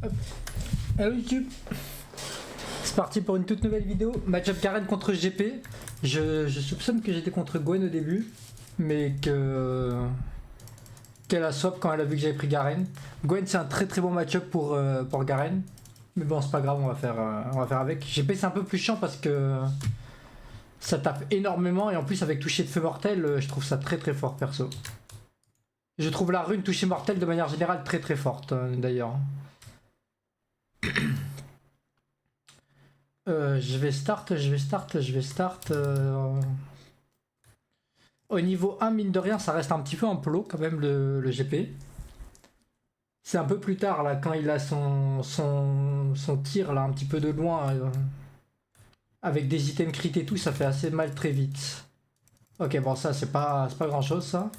Hop. Hello YouTube. C'est parti pour une toute nouvelle vidéo. Match-up Garen contre GP. Je soupçonne que j'étais contre Gwen au début, mais qu'elle a swap quand elle a vu que j'avais pris Garen. Gwen c'est un très très bon match-up pour Garen. Mais bon c'est pas grave, on va faire avec. GP c'est un peu plus chiant parce que ça tape énormément et en plus avec toucher de feu mortel, je trouve ça très très fort perso. Je trouve la rune toucher mortel de manière générale très très forte d'ailleurs. Je vais start. Au niveau 1, mine de rien, ça reste un petit peu en plot quand même le GP. C'est un peu plus tard là, quand il a son tir là un petit peu de loin, avec des items crit et tout, ça fait assez mal très vite. Ok, bon ça c'est pas grand chose ça.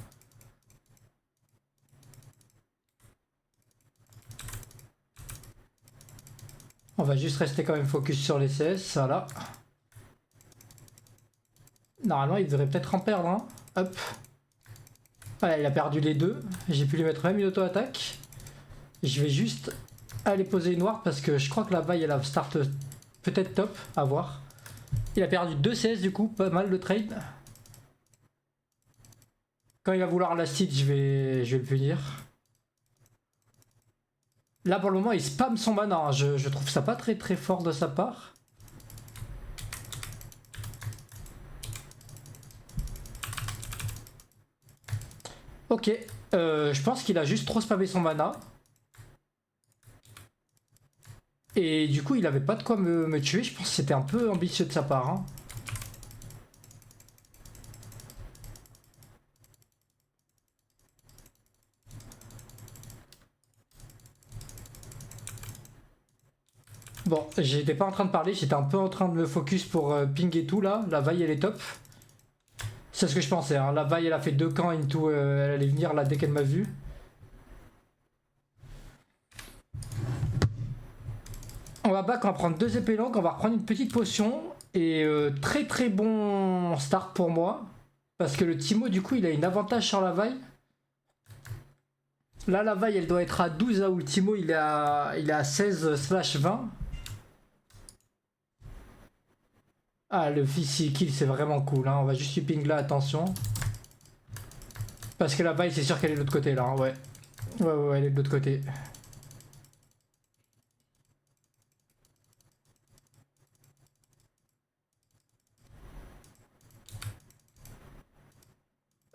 On va juste rester quand même focus sur les CS, voilà. Normalement il devrait peut-être en perdre, hein. Hop. Voilà, il a perdu les deux. J'ai pu lui mettre même une auto-attaque. Je vais juste aller poser une ward parce que je crois que la vaille elle a start peut-être top, à voir. Il a perdu 2 CS du coup, pas mal de trade. Quand il va vouloir la seed, je vais le punir. Là pour le moment il spam son mana, hein. Je trouve ça pas très très fort de sa part. Ok, je pense qu'il a juste trop spammé son mana. Et du coup il avait pas de quoi me tuer, je pense que c'était un peu ambitieux de sa part, hein. Bon, j'étais pas en train de parler, j'étais un peu en train de me focus pour ping et tout là. La vaille elle est top. C'est ce que je pensais, hein. La vaille elle a fait 2 camps into, elle allait venir là dès qu'elle m'a vu. On va back, on va prendre 2 épées longues, on va reprendre une petite potion. Et très très bon start pour moi. Parce que le Timo du coup il a une avantage sur la vaille. Là la vaille elle doit être à 12 là où le Timo il est à 16/20. Ah le VC kill c'est vraiment cool, hein. On va juste lui ping là, attention. Parce que la vaille c'est sûr qu'elle est de l'autre côté là, hein. Ouais. Ouais elle est de l'autre côté.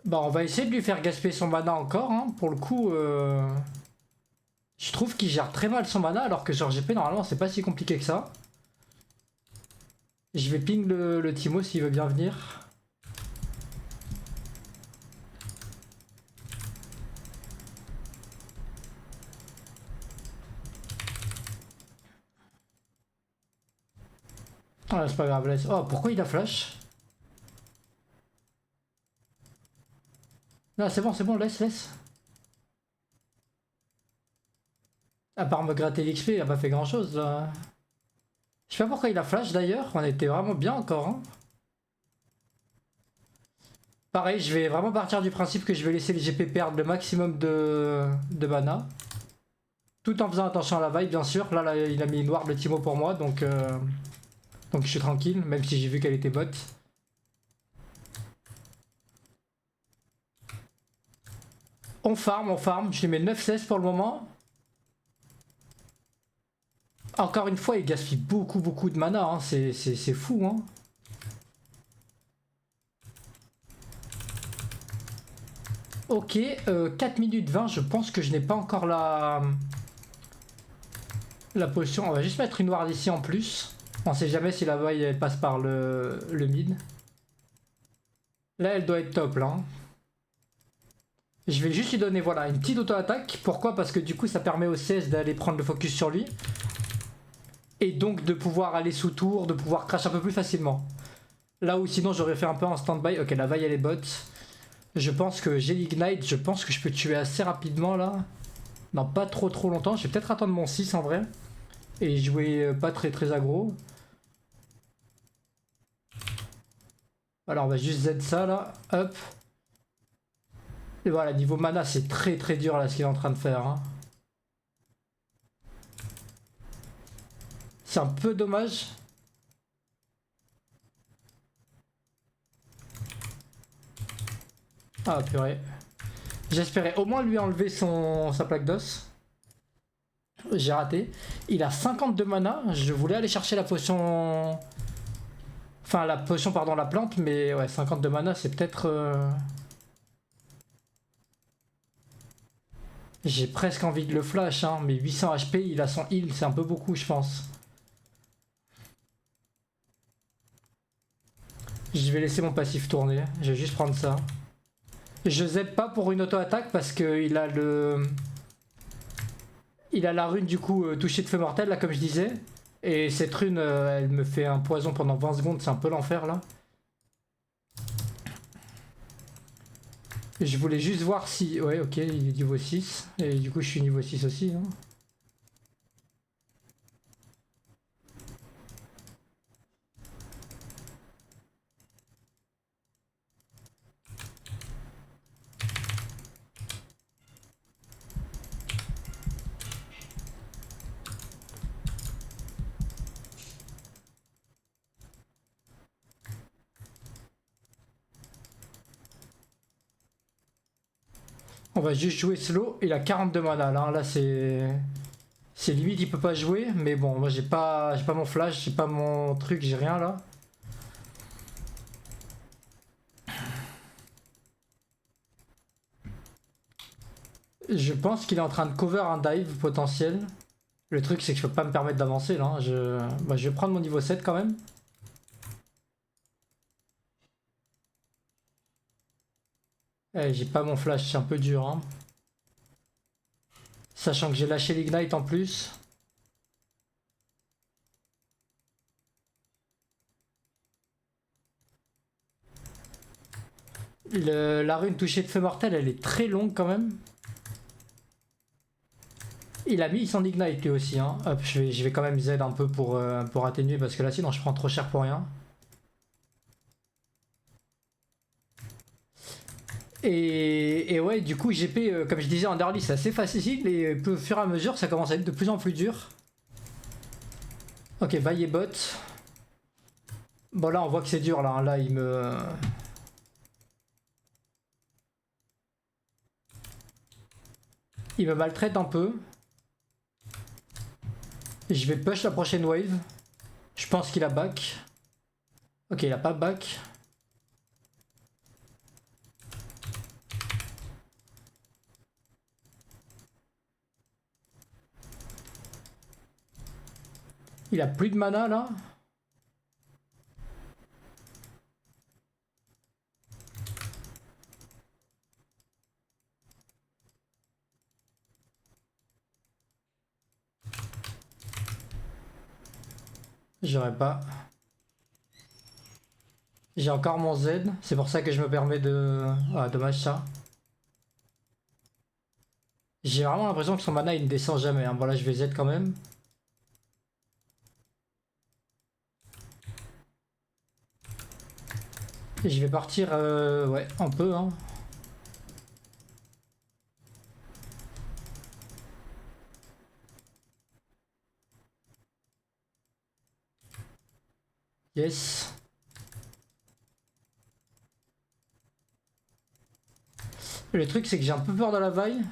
Bah on va essayer de lui faire gaspiller son mana encore, hein. Pour le coup je trouve qu'il gère très mal son mana alors que sur GP normalement c'est pas si compliqué que ça. Je vais ping le Timo s'il veut bien venir. Ah c'est pas grave, laisse. Oh pourquoi il a flash? Non c'est bon, laisse. À part me gratter l'XP, il a pas fait grand chose là. Je sais pas pourquoi il a flash d'ailleurs, on était vraiment bien encore, hein. Pareil, je vais vraiment partir du principe que je vais laisser les GP perdre le maximum de mana. Tout en faisant attention à la vibe bien sûr. Là il a mis une ward le Timo pour moi, donc je suis tranquille, même si j'ai vu qu'elle était bot. On farm, je lui mets 9 CS pour le moment. Encore une fois, il gaspille beaucoup de mana, hein. C'est fou, hein. Ok, 4 minutes 20, je pense que je n'ai pas encore la potion. On va juste mettre une ward ici en plus. On sait jamais si la vaille elle passe par le mid. Là, elle doit être top, là, hein. Je vais juste lui donner voilà, une petite auto-attaque. Pourquoi? Parce que du coup, ça permet au CS d'aller prendre le focus sur lui. Et donc de pouvoir aller sous tour, de pouvoir crash un peu plus facilement. Là où sinon j'aurais fait un peu en stand-by. Ok, la vaille elle est bot. Je pense que j'ai l'ignite, je pense que je peux tuer assez rapidement là. Non, pas trop longtemps. Je vais peut-être attendre mon 6 en vrai. Et jouer pas très aggro. Alors on va juste Z ça là. Hop. Et voilà, niveau mana c'est très dur là ce qu'il est en train de faire, hein. C'est un peu dommage. Ah purée. J'espérais au moins lui enlever sa plaque d'os. J'ai raté. Il a 52 mana. Je voulais aller chercher la potion... Enfin la potion, pardon, la plante. Mais ouais, 52 mana c'est peut-être... J'ai presque envie de le flash, hein, mais 800 HP, il a son heal, c'est un peu beaucoup, je pense. Je vais laisser mon passif tourner, je vais juste prendre ça. Je z'aide pas pour une auto-attaque parce qu'il a le... Il a la rune du coup toucher de feu mortel, là, comme je disais. Et cette rune, elle me fait un poison pendant 20 secondes, c'est un peu l'enfer, là. Je voulais juste voir si... Ouais, ok, il est niveau 6. Et du coup, je suis niveau 6 aussi. Hein. On va juste jouer slow. Il a 42 mana, là c'est... C'est limite, il peut pas jouer. Mais bon, moi j'ai pas mon flash, j'ai pas mon truc, j'ai rien, là. Je pense qu'il est en train de cover un dive potentiel. Le truc c'est que je peux pas me permettre d'avancer là. Je vais prendre mon niveau 7 quand même. Eh, j'ai pas mon flash, c'est un peu dur. Hein. Sachant que j'ai lâché l'ignite en plus. La rune toucher de feu mortel, elle est très longue quand même. Il a mis son ignite lui aussi. Hein. Hop, je vais quand même Z un peu pour atténuer parce que là sinon je prends trop cher pour rien. Et ouais, du coup, GP, comme je disais en early, c'est assez facile et au fur et à mesure, ça commence à être de plus en plus dur. Ok, vaille et bot. Bon, là, on voit que c'est dur, là. Hein. Là, il me... Il me maltraite un peu. Je vais push la prochaine wave. Je pense qu'il a back. Ok, il a pas back. Il a plus de mana là. J'aurais pas. J'ai encore mon Z. C'est pour ça que je me permets de... Ah, dommage ça. J'ai vraiment l'impression que son mana il ne descend jamais. Hein. Bon là je vais Z quand même. Et je vais partir ouais, un peu. Hein. Yes. Le truc c'est que j'ai un peu peur de la vaille.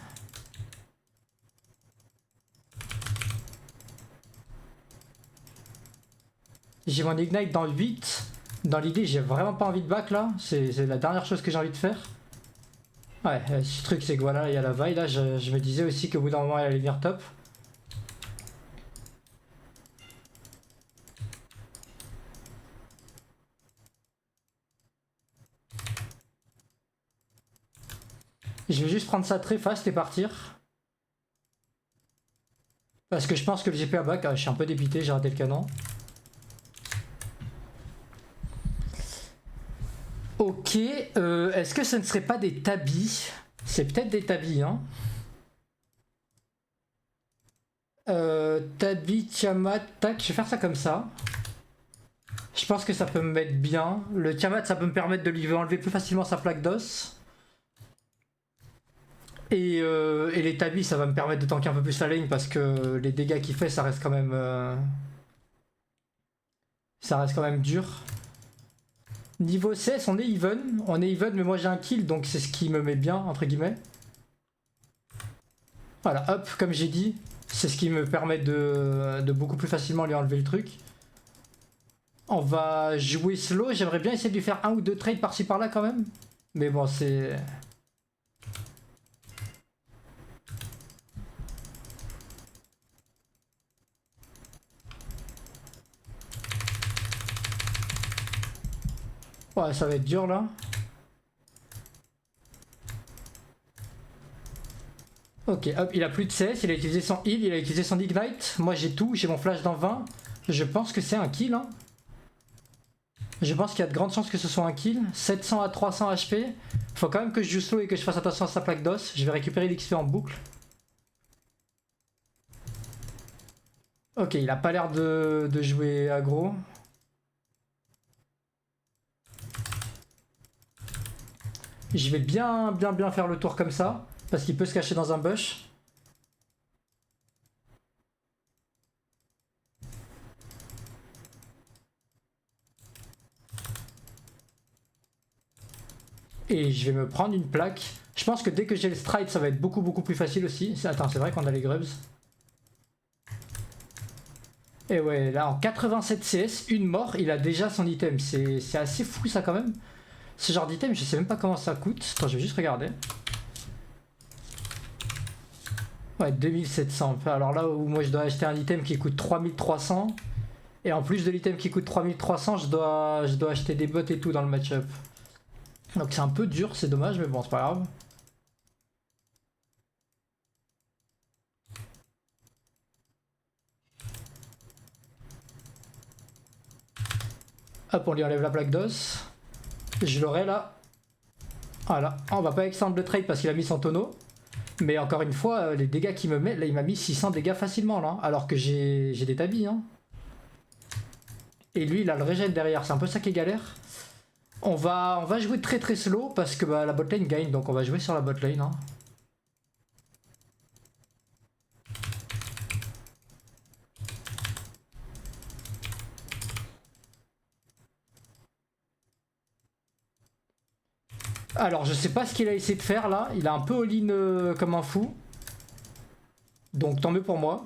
J'ai mon ignite dans le 8. Dans l'idée j'ai vraiment pas envie de back là. C'est la dernière chose que j'ai envie de faire. Ouais, ce truc c'est que voilà, il y a la vaille là. Je me disais aussi qu'au bout d'un moment elle allait venir top. Je vais juste prendre ça très fast et partir. Parce que je pense que le GP a back, je suis un peu dépité, j'ai raté le canon. Ok, est-ce que ce ne serait pas des tabis? C'est peut-être des tabis, hein. Tabi, Tiamat, tac, je vais faire ça comme ça. Je pense que ça peut me mettre bien. Le Tiamat, ça peut me permettre de lui enlever plus facilement sa plaque d'os. Et les tabis, ça va me permettre de tanker un peu plus la lane parce que les dégâts qu'il fait, ça reste quand même... Ça reste quand même dur. Niveau CS, on est even. On est even, mais moi j'ai un kill, donc c'est ce qui me met bien, entre guillemets. Voilà, hop, comme j'ai dit, c'est ce qui me permet de beaucoup plus facilement lui enlever le truc. On va jouer slow. J'aimerais bien essayer de lui faire un ou deux trades par-ci par-là quand même. Mais bon, c'est... Ouais, ça va être dur là. Ok, hop, il a plus de CS, il a utilisé son heal, il a utilisé son ignite. Moi j'ai tout, j'ai mon flash dans 20. Je pense que c'est un kill. Hein. Je pense qu'il y a de grandes chances que ce soit un kill. 700 à 300 HP. Faut quand même que je joue slow et que je fasse attention à sa plaque d'os. Je vais récupérer l'XP en boucle. Ok, il a pas l'air de jouer aggro. Je vais bien faire le tour comme ça. Parce qu'il peut se cacher dans un bush. Et je vais me prendre une plaque. Je pense que dès que j'ai le stride, ça va être beaucoup plus facile aussi. Attends, c'est vrai qu'on a les grubs. Et ouais, là en 87 CS, une mort, il a déjà son item. C'est assez fou ça quand même. Ce genre d'item, je sais même pas comment ça coûte. Attends, je vais juste regarder. Ouais, 2700. Alors là où moi je dois acheter un item qui coûte 3300. Et en plus de l'item qui coûte 3300, je dois acheter des bots et tout dans le match-up. Donc c'est un peu dur, c'est dommage, mais bon, c'est pas grave. Hop, on lui enlève la plaque d'os. Je l'aurai là. Voilà. On va pas extendre le trade parce qu'il a mis son tonneau. Mais encore une fois, les dégâts qu'il me met, là il m'a mis 600 dégâts facilement là. Alors que j'ai des tabis. Hein. Et lui il a le régène derrière, c'est un peu ça qui est galère. On va jouer très slow parce que bah, la botlane gagne. Donc on va jouer sur la botlane. Hein. Alors je sais pas ce qu'il a essayé de faire là. Il a un peu all-in comme un fou. Donc tant mieux pour moi.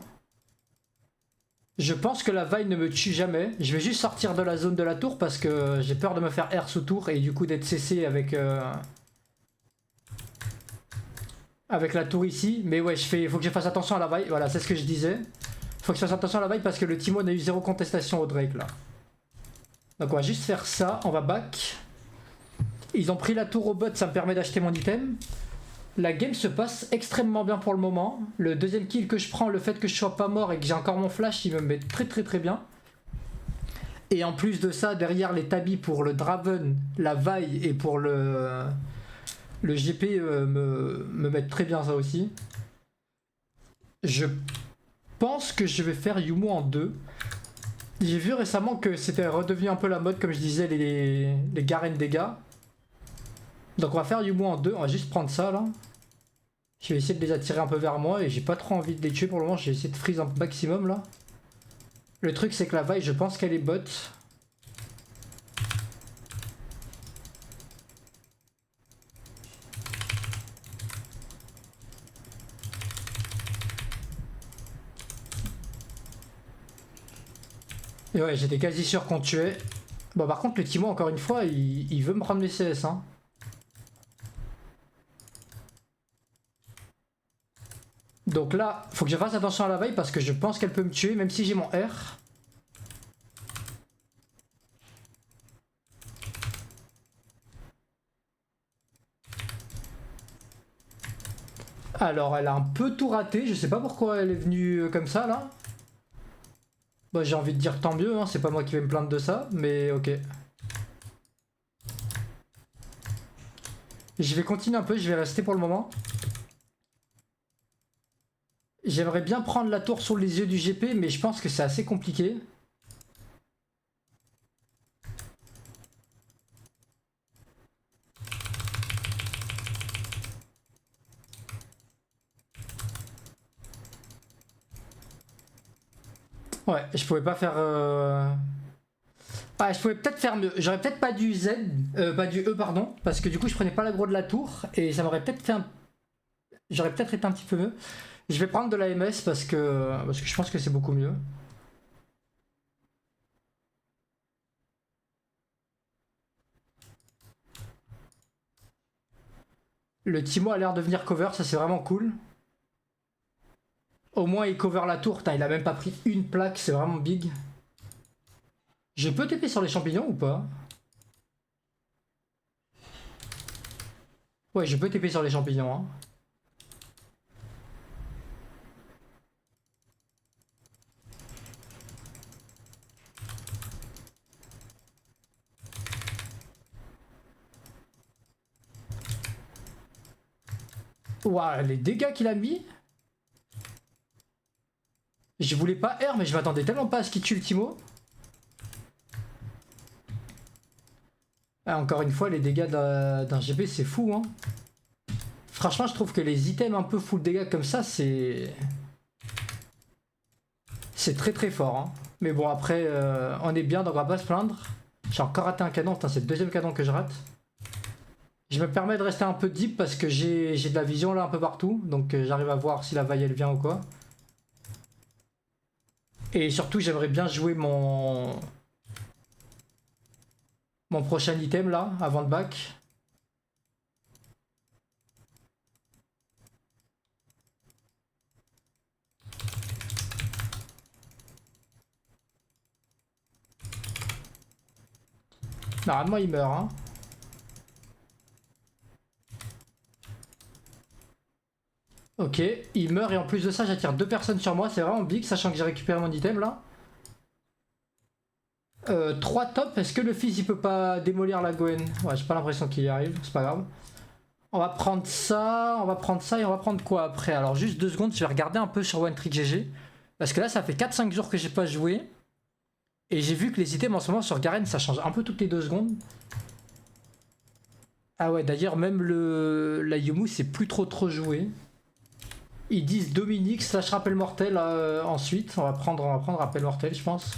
Je pense que la vaille ne me tue jamais. Je vais juste sortir de la zone de la tour parce que j'ai peur de me faire R sous tour et du coup d'être CC avec la tour ici. Mais ouais, faut que je fasse attention à la vaille. Voilà, c'est ce que je disais. Faut que je fasse attention à la vaille parce que le Timon a eu zéro contestation au Drake là. Donc on va juste faire ça. On va back. Ils ont pris la tour au bot, ça me permet d'acheter mon item. La game se passe extrêmement bien pour le moment. Le deuxième kill que je prends, le fait que je sois pas mort et que j'ai encore mon flash, il me met très bien. Et en plus de ça, derrière les tabis pour le Draven, la vaille et pour le GP me mettent très bien ça aussi. Je pense que je vais faire Yumo en 2. J'ai vu récemment que c'était redevenu un peu la mode, comme je disais, les Garen dégâts. Donc on va faire Yumo en 2, on va juste prendre ça là. Je vais essayer de les attirer un peu vers moi et j'ai pas trop envie de les tuer pour le moment, je vais essayer de freeze un maximum là. Le truc c'est que la vaille, je pense qu'elle est bot. Et ouais, j'étais quasi sûr qu'on tuait. Bon par contre le Timo encore une fois, il veut me prendre les CS hein. Donc là, faut que je fasse attention à la vaille parce que je pense qu'elle peut me tuer même si j'ai mon R. Alors elle a un peu tout raté, je sais pas pourquoi elle est venue comme ça là. Bah j'ai envie de dire tant mieux, hein, c'est pas moi qui vais me plaindre de ça, mais ok. Je vais continuer un peu, je vais rester pour le moment. J'aimerais bien prendre la tour sur les yeux du GP, mais je pense que c'est assez compliqué. Ouais, je pouvais pas faire... Ah, je pouvais peut-être faire mieux. J'aurais peut-être pas du Z, pas du E, pardon, parce que du coup je prenais pas l'aggro de la tour et ça m'aurait peut-être fait un... J'aurais peut-être été un petit peu mieux. Je vais prendre de la MS parce que je pense que c'est beaucoup mieux. Le Timo a l'air de venir cover, ça c'est vraiment cool. Au moins il cover la tour, il a même pas pris une plaque, c'est vraiment big. Je peux TP sur les champignons ou pas? Ouais, je peux TP sur les champignons. Hein. Ouah, les dégâts qu'il a mis. Je voulais pas R, mais je m'attendais tellement pas à ce qu'il tue le Timo. Ah, encore une fois, les dégâts d'un GP, c'est fou. Hein. Franchement, je trouve que les items un peu full dégâts comme ça, c'est... C'est très très fort. Hein. Mais bon, après, on est bien, donc on va pas se plaindre. J'ai encore raté un canon, c'est le deuxième canon que je rate. Je me permets de rester un peu deep parce que j'ai de la vision là un peu partout. Donc j'arrive à voir si la vaille elle vient ou quoi. Et surtout, j'aimerais bien jouer mon prochain item là, avant le back. Normalement, il meurt. Hein. Ok, il meurt et en plus de ça, j'attire 2 personnes sur moi. C'est vraiment big, sachant que j'ai récupéré mon item là. 3 top, est-ce que le fils il peut pas démolir la Gwen? Ouais, j'ai pas l'impression qu'il y arrive, c'est pas grave. On va prendre ça, on va prendre ça et on va prendre quoi après? Alors juste 2 secondes, je vais regarder un peu sur One Trick GG. Parce que là ça fait 4-5 jours que j'ai pas joué. Et j'ai vu que les items en ce moment sur Garen ça change un peu toutes les 2 secondes. Ah ouais, d'ailleurs même la Yumu c'est plus trop joué. Ils disent Dominique slash rappel mortel ensuite. On va prendre rappel mortel je pense.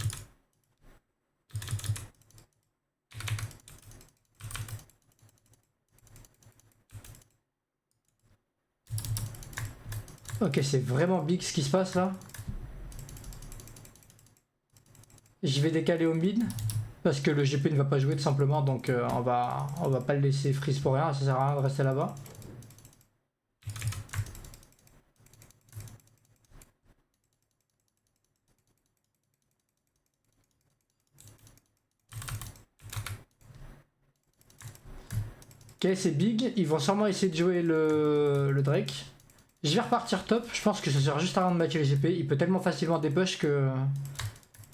Ok, c'est vraiment big ce qui se passe là. Je vais décaler au mid. Parce que le GP ne va pas jouer tout simplement. Donc on va pas le laisser freeze pour rien. Ça sert à rien de rester là-bas. Ok, c'est big. Ils vont sûrement essayer de jouer le Drake. Je vais repartir top. Je pense que ça sert juste à rien de matcher les GP. Il peut tellement facilement dépush que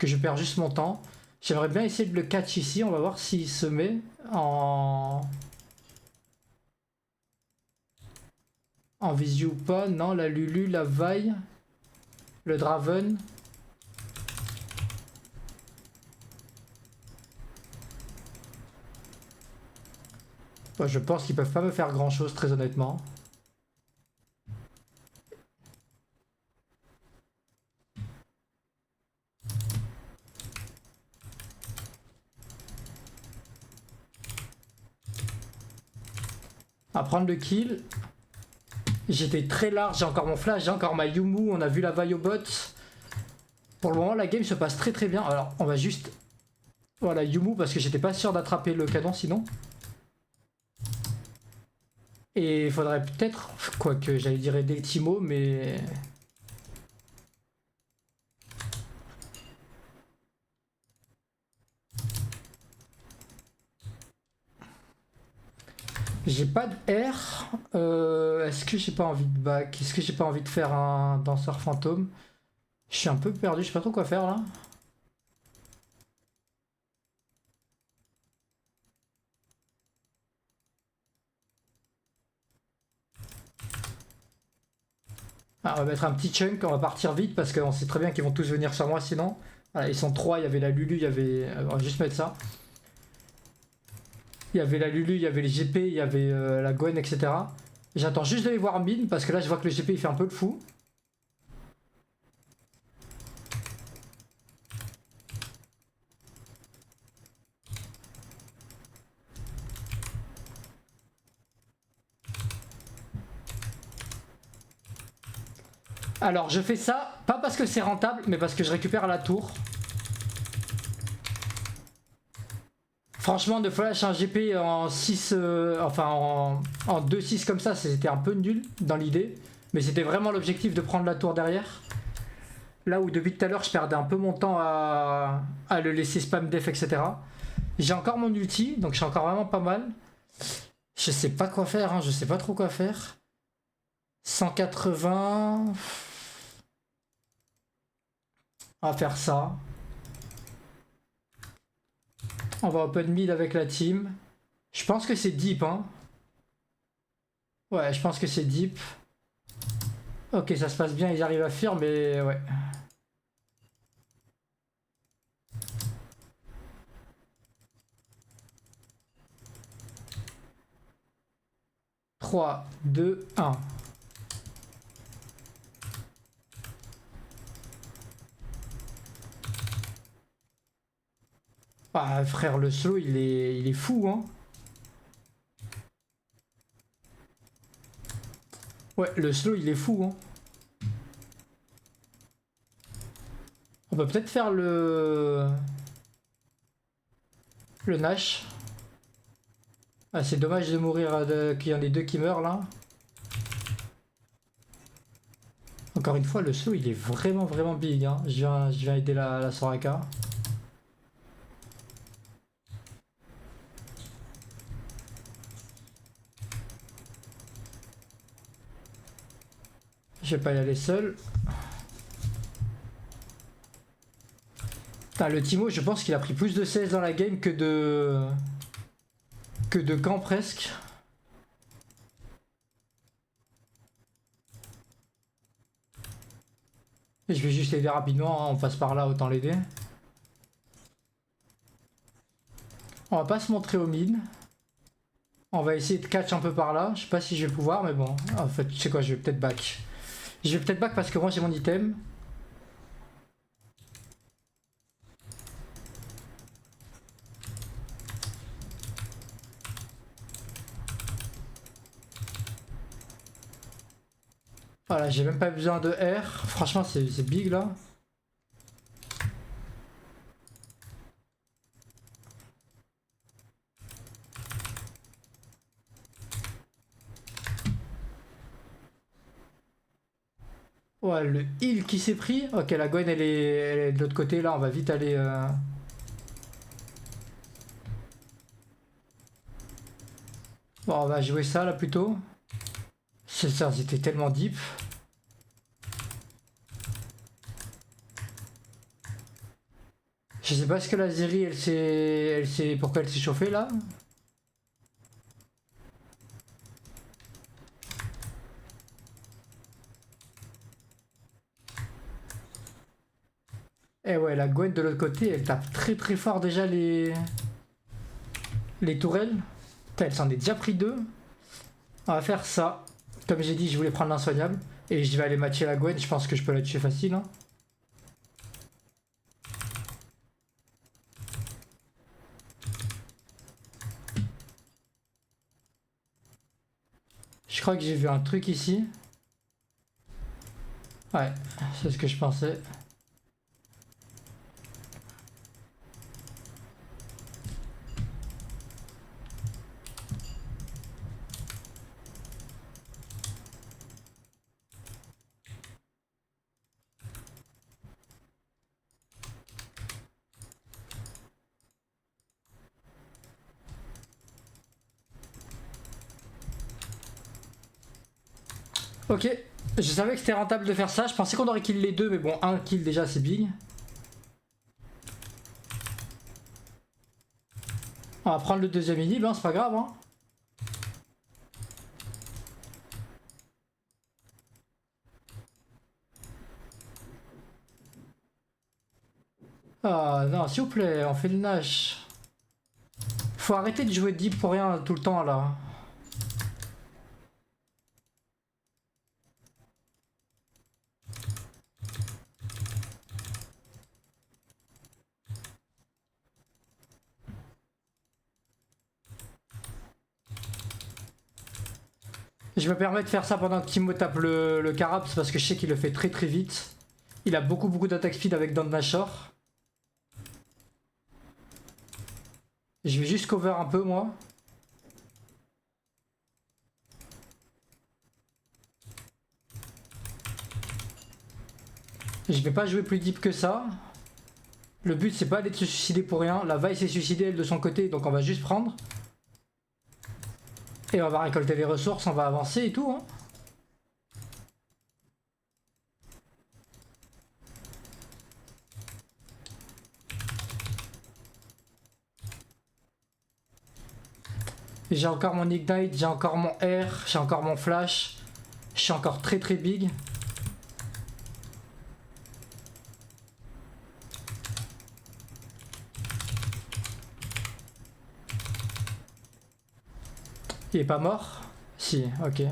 je perds juste mon temps. J'aimerais bien essayer de le catch ici. On va voir s'il se met en visu ou pas. Non, la Lulu, la vaille, le Draven. Bon, je pense qu'ils peuvent pas me faire grand chose très honnêtement. À prendre le kill. J'étais très large, j'ai encore mon flash, j'ai encore ma Yumu, on a vu la vaille au bot. Pour le moment, la game se passe très bien. Alors, on va juste... Voilà, Yumu, parce que j'étais pas sûr d'attraper le canon sinon. Et il faudrait peut-être... Quoique, j'allais dire aider le Timo, mais... J'ai pas de R. Est-ce que j'ai pas envie de back? Est-ce que j'ai pas envie de faire un danseur fantôme? Je suis un peu perdu, je sais pas trop quoi faire là. Ah, on va mettre un petit chunk, on va partir vite parce qu'on sait très bien qu'ils vont tous venir sur moi sinon. Voilà, ils sont 3, il y avait la Lulu, il y avait... On va juste mettre ça. Il y avait la Lulu, il y avait les GP, il y avait la Gwen, etc. J'attends juste d'aller voir mid parce que là je vois que le GP il fait un peu le fou. Alors je fais ça, pas parce que c'est rentable, mais parce que je récupère la tour. Franchement, de flash un GP en 6, enfin en 2-6 comme ça, c'était un peu nul dans l'idée. Mais c'était vraiment l'objectif de prendre la tour derrière. Là où depuis tout à l'heure, je perdais un peu mon temps à le laisser spam def, etc. J'ai encore mon ulti, donc je suis encore vraiment pas mal. Je sais pas quoi faire, hein, je sais pas trop quoi faire. 180... On va faire ça. On va open mid avec la team. Je pense que c'est deep, hein. Ouais, je pense que c'est deep. Ok, ça se passe bien, ils arrivent à fuir, mais ouais. Trois, deux, un. Ah frère, le slow il est fou, hein. Ouais, le slow il est fou, hein. On peut peut-être faire le Nash. Ah, c'est dommage de mourir, qu'il y en ait deux qui meurent là. Encore une fois, le slow il est vraiment vraiment big, hein. Je viens aider la Soraka. Je vais pas y aller seul. Putain, le Timo, je pense qu'il a pris plus de CS dans la game que de camp presque. Et je vais juste l'aider rapidement, hein, on passe par là, autant l'aider. On va pas se montrer au mid. On va essayer de catch un peu par là. Je sais pas si je vais pouvoir, mais bon. En fait, tu sais quoi, je vais peut-être back. Je vais peut-être back parce que moi j'ai mon item. Voilà, j'ai même pas besoin de R. Franchement, c'est big là. Ouais, le heal qui s'est pris. Ok, la Gwen elle est de l'autre côté là. On va vite aller. Bon, on va jouer ça là plutôt. C'est ça, c'était tellement deep. Je sais pas ce que la Zeri elle s'est. Pourquoi elle s'est chauffée là. Eh ouais, la Gwen de l'autre côté, elle tape très très fort déjà les tourelles. Putain, elle s'en est déjà pris deux. On va faire ça. Comme j'ai dit, je voulais prendre l'insoignable. Et je vais aller matcher la Gwen, je pense que je peux la tuer facile. Hein. Je crois que j'ai vu un truc ici. Ouais, c'est ce que je pensais. Ok, je savais que c'était rentable de faire ça. Je pensais qu'on aurait kill les deux, mais bon, un kill déjà c'est big. On va prendre le deuxième inhib, hein, c'est pas grave. Hein. Ah non, s'il vous plaît, on fait le Nash. Faut arrêter de jouer deep pour rien tout le temps là. Je me permets de faire ça pendant que Timo tape le Caraps parce que je sais qu'il le fait très très vite. Il a beaucoup d'attaque speed avec Down Nashor. Je vais juste cover un peu moi. Je vais pas jouer plus deep que ça. Le but c'est pas aller de se suicider pour rien. La Vi s'est suicidée elle de son côté donc on va juste prendre. Et on va récolter les ressources, on va avancer et tout hein. J'ai encore mon Ignite, j'ai encore mon R, j'ai encore mon Flash. Je suis encore très très big. Il est pas mort? Si, ok.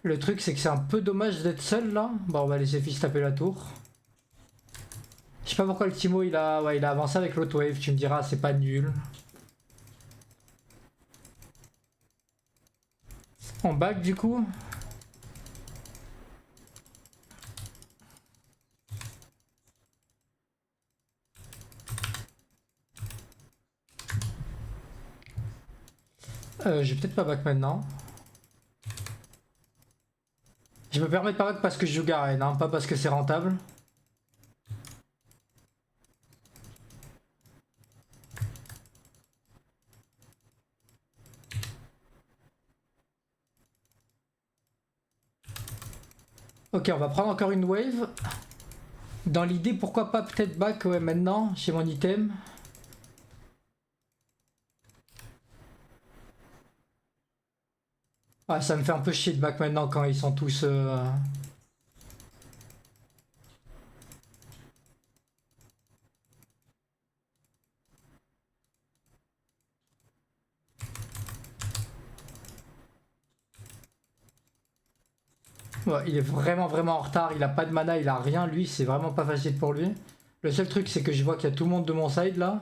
Le truc c'est que c'est un peu dommage d'être seul là. Bon on va laisser Fils taper la tour. Je sais pas pourquoi le Timo il a avancé avec l'autre wave, tu me diras c'est pas nul. On back du coup. Je vais peut-être pas back maintenant. Je me permets de pas back parce que je joue Garen, hein, pas parce que c'est rentable. Ok, on va prendre encore une wave. Dans l'idée, pourquoi pas peut-être back ouais, maintenant, chez mon item. Ouais, ça me fait un peu chier de back maintenant quand ils sont tous... Ouais, il est vraiment en retard, il a pas de mana, il a rien, lui, c'est vraiment pas facile pour lui. Le seul truc, c'est que je vois qu'il y a tout le monde de mon side là.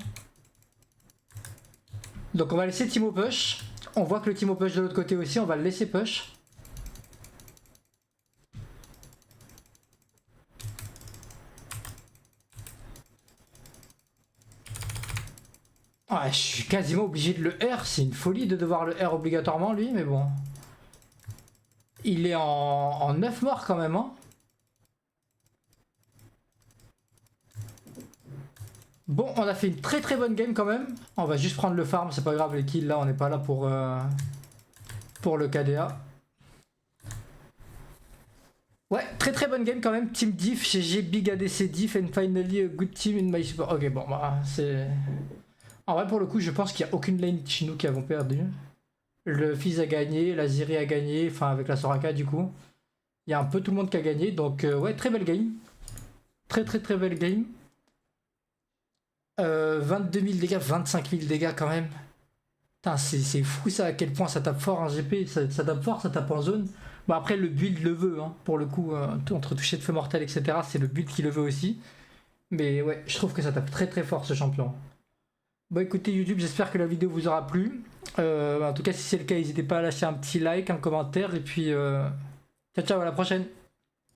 Donc on va laisser Timo push. On voit que le Timo push de l'autre côté aussi, on va le laisser push. Ouais, je suis quasiment obligé de le R, c'est une folie de devoir le R obligatoirement lui, mais bon. Il est en 9 morts quand même, hein. Bon, on a fait une très bonne game quand même. On va juste prendre le farm, c'est pas grave, les kills là, on n'est pas là pour le KDA. Ouais, très bonne game quand même. Team diff, GG, big ADC diff, and finally a good team in my support. Ok, bon, bah, c'est... En vrai, pour le coup, je pense qu'il n'y a aucune lane chez nous qui avons perdu. Le Fizz a gagné, la Ziri a gagné, enfin avec la Soraka du coup. Il y a un peu tout le monde qui a gagné, donc ouais, très belle game. Très belle game. 22 000 dégâts, 25 000 dégâts quand même. Putain, c'est fou ça, à quel point ça tape fort en GP, ça tape fort, ça tape en zone. Bon après le build le veut, hein, pour le coup, entre toucher de feu mortel, etc. C'est le build qui le veut aussi. Mais ouais, je trouve que ça tape très fort ce champion. Bon écoutez YouTube, j'espère que la vidéo vous aura plu. En tout cas si c'est le cas, n'hésitez pas à lâcher un petit like, un commentaire et puis ciao ciao, à la prochaine.